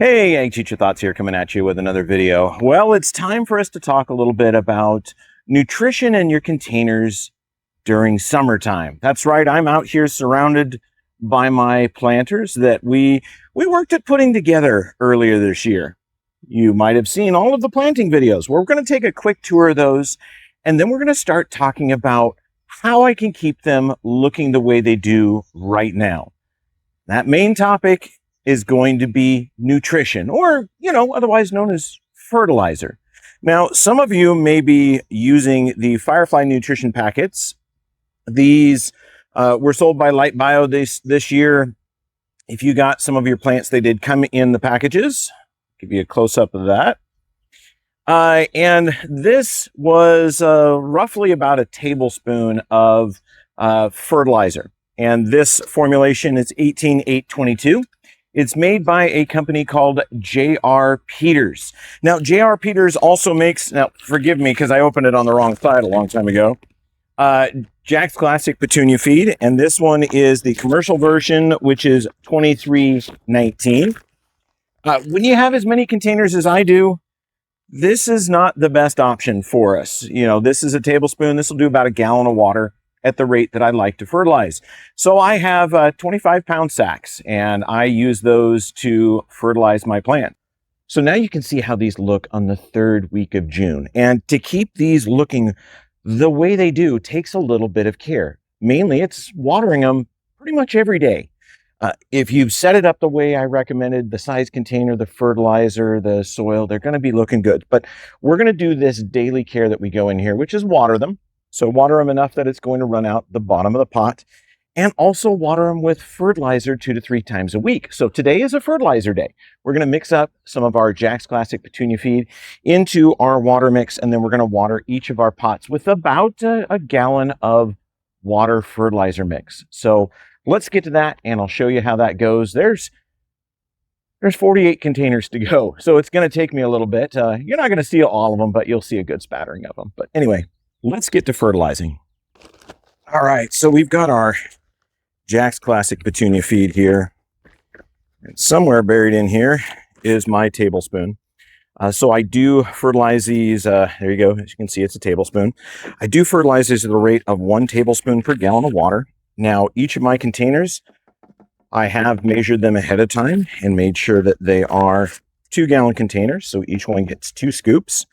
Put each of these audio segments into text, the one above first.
Hey, Ag Teacher Thoughts here, coming at you with another video. Well, it's time for us to talk a little bit about nutrition in your containers during summertime. That's right, I'm out here surrounded by my planters that we worked at putting together earlier this year. You might have seen all of the planting videos. We're going to take a quick tour of those, and then we're going to start talking about how I can keep them looking the way they do right now. That main topic is going to be nutrition, or, otherwise known as fertilizer. Now, some of you may be using the Firefly nutrition packets. These were sold by Light Bio this year. If you got some of your plants, they did come in the packages. Give you a close-up of that. And this was roughly about a tablespoon of fertilizer. And this formulation is 18822. It's made by a company called J.R. Peters. Now, J.R. Peters also makes, now forgive me because I opened it on the wrong side a long time ago, Jack's Classic Petunia Feed. And this one is the commercial version, which is 2319. When you have as many containers as I do, this is not the best option for us. This is a tablespoon. This will do about a gallon of water at the rate that I like to fertilize. So I have 25-pound sacks, and I use those to fertilize my plant. So now you can see how these look on the third week of June. And to keep these looking the way they do takes a little bit of care. Mainly, it's watering them pretty much every day. If you've set it up the way I recommended, the size container, the fertilizer, the soil, they're going to be looking good. But we're going to do this daily care that we go in here, which is water them. So water them enough that it's going to run out the bottom of the pot, and also water them with fertilizer 2 to 3 times a week. So today is a fertilizer day. We're going to mix up some of our Jack's Classic Petunia Feed into our water mix, and then we're going to water each of our pots with about a gallon of water fertilizer mix. So let's get to that, and I'll show you how that goes. There's 48 containers to go, so it's going to take me a little bit. You're not going to see all of them, but you'll see a good spattering of them. But anyway, let's get to fertilizing. All right, so we've got our Jack's Classic Petunia Feed here. And somewhere buried in here is my tablespoon. So I do fertilize these. There you go. As you can see, it's a tablespoon. I do fertilize these at the rate of 1 tablespoon per gallon of water. Now, each of my containers, I have measured them ahead of time and made sure that they are 2-gallon containers. So each one gets 2 scoops.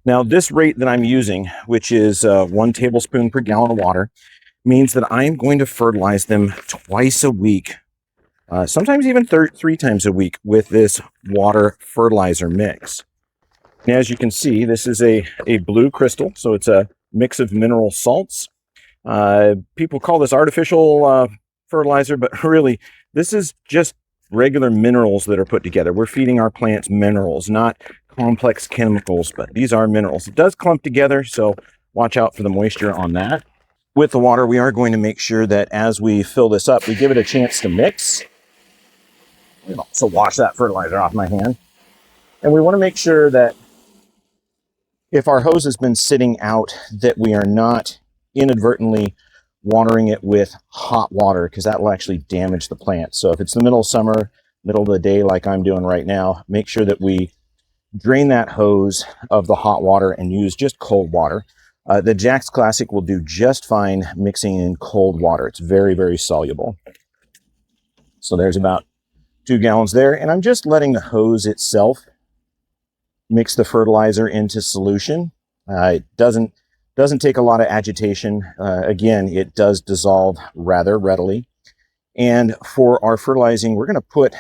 Now, this rate that I'm using, which is 1 tablespoon per gallon of water, means that I'm going to fertilize them twice a week, sometimes even 3 times a week with this water fertilizer mix. Now, as you can see, this is a blue crystal, so it's a mix of mineral salts. People call this artificial fertilizer, but really, this is just regular minerals that are put together. We're feeding our plants minerals, not complex chemicals, but these are minerals. It does clump together, so watch out for the moisture on that. With the water, we are going to make sure that as we fill this up, we give it a chance to mix. So wash that fertilizer off my hand. And we want to make sure that if our hose has been sitting out, that we are not inadvertently watering it with hot water, because that will actually damage the plant. So if it's the middle of summer, middle of the day like I'm doing right now, make sure that we drain that hose of the hot water and use just cold water. The Jack's Classic will do just fine mixing in cold water. It's very, very soluble. So there's about 2 gallons there, and I'm just letting the hose itself mix the fertilizer into solution. It doesn't take a lot of agitation. Again, it does dissolve rather readily. And for our fertilizing, we're going to put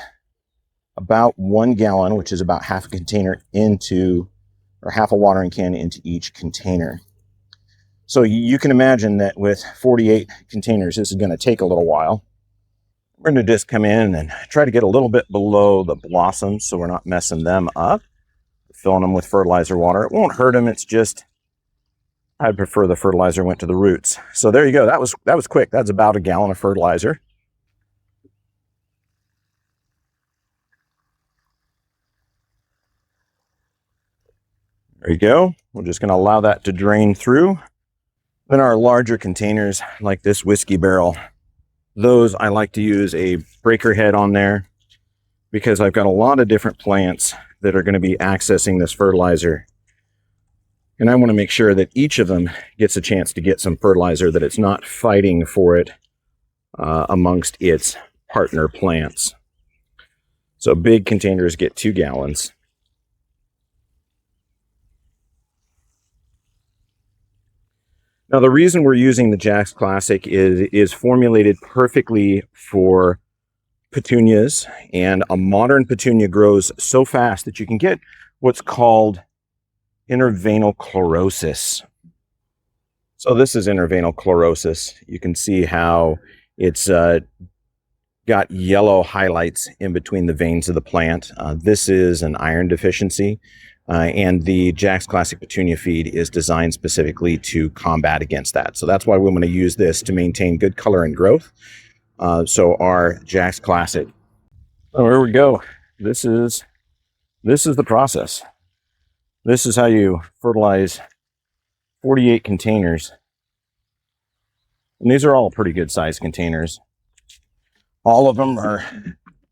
about 1 gallon, which is about half a container or half a watering can into each container. So you can imagine that with 48 containers, this is going to take a little while. We're going to just come in and try to get a little bit below the blossoms so we're not messing them up. Filling them with fertilizer water. It won't hurt them. It's just, I'd prefer the fertilizer went to the roots. So there you go. That was quick. That's about a gallon of fertilizer. There you go. We're just going to allow that to drain through. Then our larger containers, like this whiskey barrel, those I like to use a breaker head on there, because I've got a lot of different plants that are going to be accessing this fertilizer. And I want to make sure that each of them gets a chance to get some fertilizer, that it's not fighting for it amongst its partner plants. So big containers get 2 gallons. Now, the reason we're using the Jax Classic is formulated perfectly for petunias, and a modern petunia grows so fast that you can get what's called interveinal chlorosis. So this is interveinal chlorosis. You can see how it's got yellow highlights in between the veins of the plant. This is an iron deficiency, and the Jax Classic Petunia feed is designed specifically to combat against that. So that's why we want to use this to maintain good color and growth. So our Jax Classic. Oh, here we go. This is the process. This is how you fertilize 48 containers. And these are all pretty good sized containers. All of them are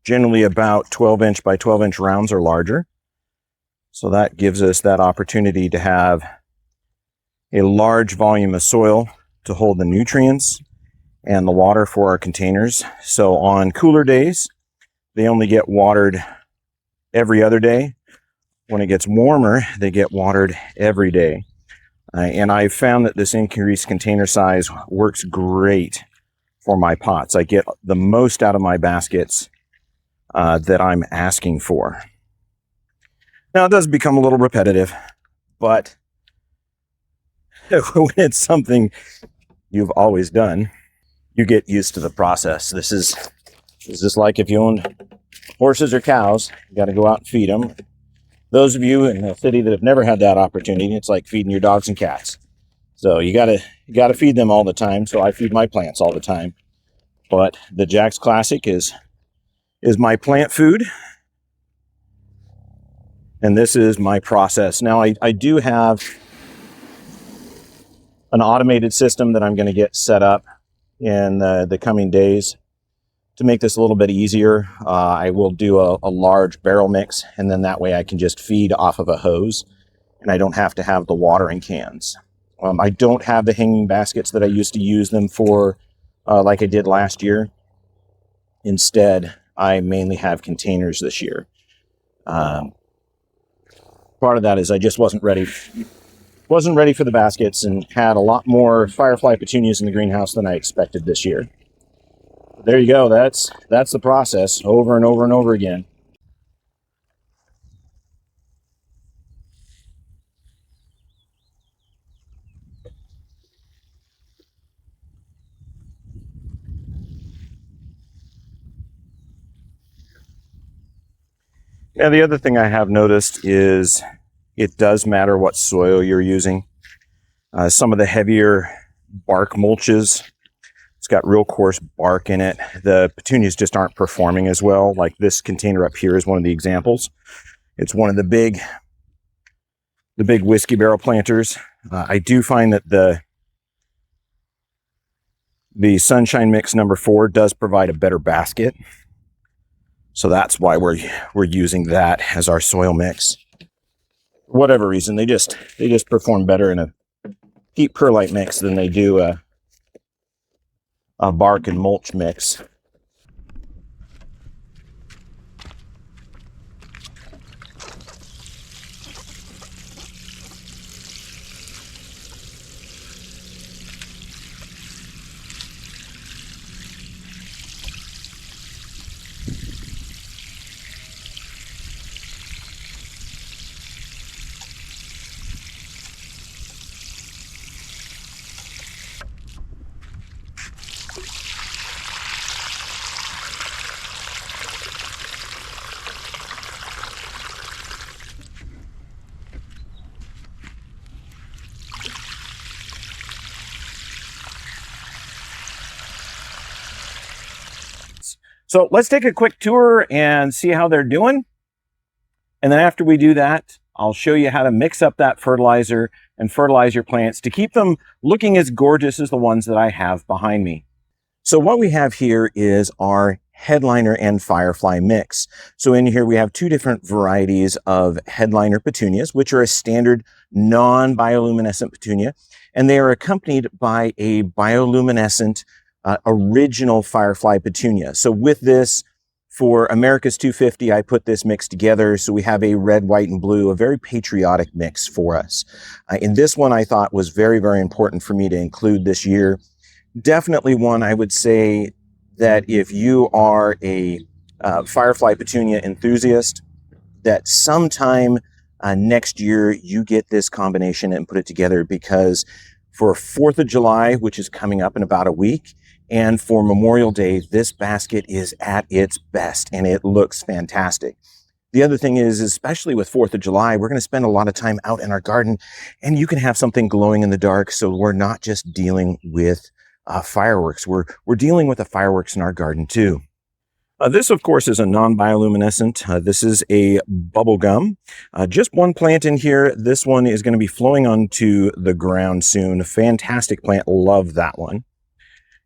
generally about 12-inch by 12-inch rounds or larger. So that gives us that opportunity to have a large volume of soil to hold the nutrients and the water for our containers. So on cooler days, they only get watered every other day. When it gets warmer, they get watered every day. And I've found that this increased container size works great for my pots. I get the most out of my baskets that I'm asking for. Now, it does become a little repetitive, but when it's something you've always done, you get used to the process. This is just like if you own horses or cows, you got to go out and feed them. Those of you in the city that have never had that opportunity, it's like feeding your dogs and cats. So you gotta feed them all the time. So I feed my plants all the time. But the Jax Classic is my plant food, and this is my process. Now I do have an automated system that I'm going to get set up in the coming days to make this a little bit easier. I will do a large barrel mix, and then that way I can just feed off of a hose, and I don't have to have the watering cans. I don't have the hanging baskets that I used to use them for like I did last year. Instead, I mainly have containers this year. Part of that is I just wasn't ready for the baskets, and had a lot more firefly petunias in the greenhouse than I expected this year. There you go. That's the process over and over and over again. Now, the other thing I have noticed is it does matter what soil you're using. Some of the heavier bark mulches, it's got real coarse bark in it. The petunias just aren't performing as well. Like this container up here is one of the examples. It's one of the big whiskey barrel planters. I do find that the Sunshine Mix number 4 does provide a better basket. So that's why we're using that as our soil mix. For whatever reason, they just perform better in a peat perlite mix than they do a bark and mulch mix. So let's take a quick tour and see how they're doing. And then after we do that, I'll show you how to mix up that fertilizer and fertilize your plants to keep them looking as gorgeous as the ones that I have behind me. So what we have here is our headliner and firefly mix. So in here we have two different varieties of headliner petunias, which are a standard non-bioluminescent petunia, and they are accompanied by a bioluminescent original firefly petunia. So with this, for America's 250, I put this mix together. So we have a red, white, and blue, a very patriotic mix for us. In this one, I thought was very, very important for me to include this year. Definitely one I would say that if you are a firefly petunia enthusiast, that sometime next year you get this combination and put it together, because for 4th of July, which is coming up in about a week, and for Memorial Day, this basket is at its best and it looks fantastic. The other thing is, especially with 4th of July, we're going to spend a lot of time out in our garden, and you can have something glowing in the dark. So we're not just dealing with fireworks. We're dealing with the fireworks in our garden too. This, of course, is a non-bioluminescent. This is a bubble gum. Just one plant in here. This one is going to be flowing onto the ground soon. Fantastic plant. Love that one.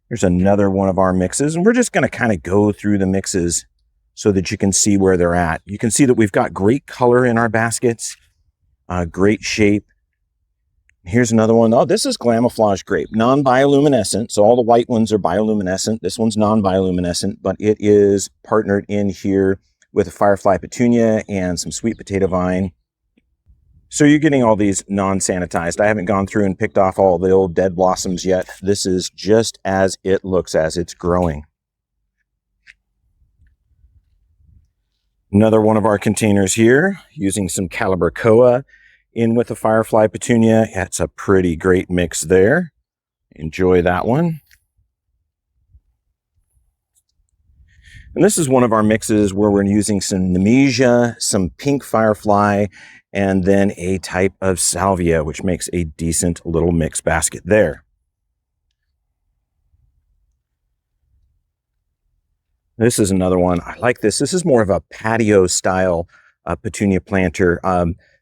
Here's another one of our mixes, and we're just going to kind of go through the mixes so that you can see where they're at. You can see that we've got great color in our baskets, great shape. Here's another one. Oh, this is Glamoflage grape, non-bioluminescent. So all the white ones are bioluminescent. This one's non-bioluminescent, but it is partnered in here with a firefly petunia and some sweet potato vine. So you're getting all these non-sanitized. I haven't gone through and picked off all the old dead blossoms yet. This is just as it looks as it's growing. Another one of our containers here, using some Calibrachoa in with the firefly petunia. That's a pretty great mix there. Enjoy that one. And this is one of our mixes where we're using some Nemesia, some pink firefly, and then a type of salvia, which makes a decent little mix basket there. This is another one. I like this. This is more of a patio style petunia planter.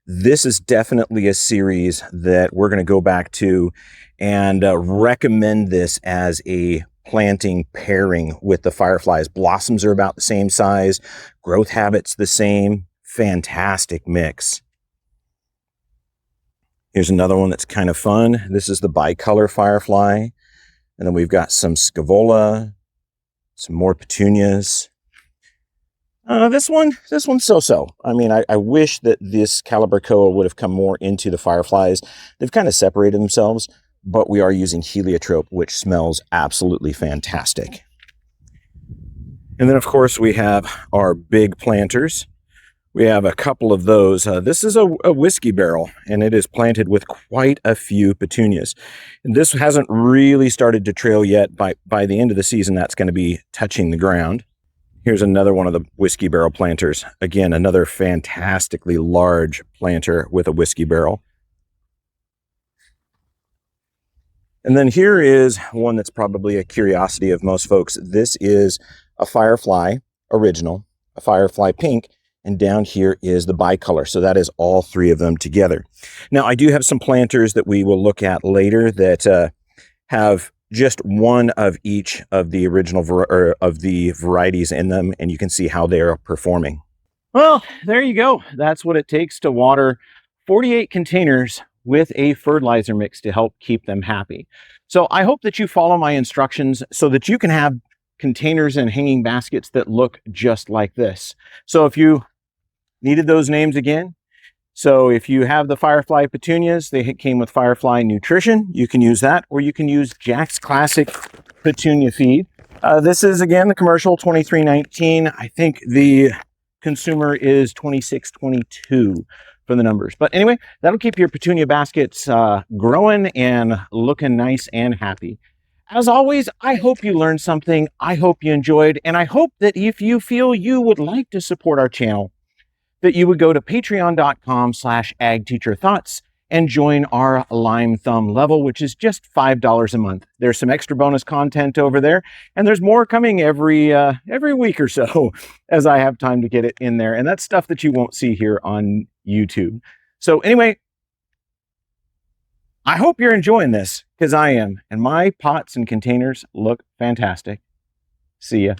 This is definitely a series that we're going to go back to and recommend this as a planting pairing with the fireflies. Blossoms are about the same size. Growth habits the same. Fantastic mix. Here's another one that's kind of fun. This is the bicolor firefly. And then we've got some scaevola, some more petunias. This one's so-so. I mean, I wish that this Calibrachoa would have come more into the fireflies. They've kind of separated themselves, but we are using heliotrope, which smells absolutely fantastic. And then, of course, we have our big planters. We have a couple of those. This is a whiskey barrel, and it is planted with quite a few petunias. And this hasn't really started to trail yet. By the end of the season, that's going to be touching the ground. Here's another one of the whiskey barrel planters. Again, another fantastically large planter with a whiskey barrel. And then here is one that's probably a curiosity of most folks. This is a firefly original, a firefly pink, and down here is the bicolor. So that is all three of them together. Now, I do have some planters that we will look at later that have just one of each of the original of the varieties in them, and you can see how they are performing. Well, there you go. That's what it takes to water 48 containers with a fertilizer mix to help keep them happy. So I hope that you follow my instructions so that you can have containers and hanging baskets that look just like this. So if you needed those names again, so if you have the firefly petunias, they came with Firefly Nutrition. You can use that, or you can use Jack's Classic Petunia Feed. This is, again, the commercial, $23.19. I think the consumer is $26.22 for the numbers. But anyway, that'll keep your petunia baskets growing and looking nice and happy. As always, I hope you learned something. I hope you enjoyed, and I hope that if you feel you would like to support our channel, that you would go to patreon.com/agteacherthoughts and join our Lime Thumb level, which is just $5 a month. There's some extra bonus content over there, and there's more coming every week or so as I have time to get it in there. And that's stuff that you won't see here on YouTube. So anyway, I hope you're enjoying this, because I am, and my pots and containers look fantastic. See ya.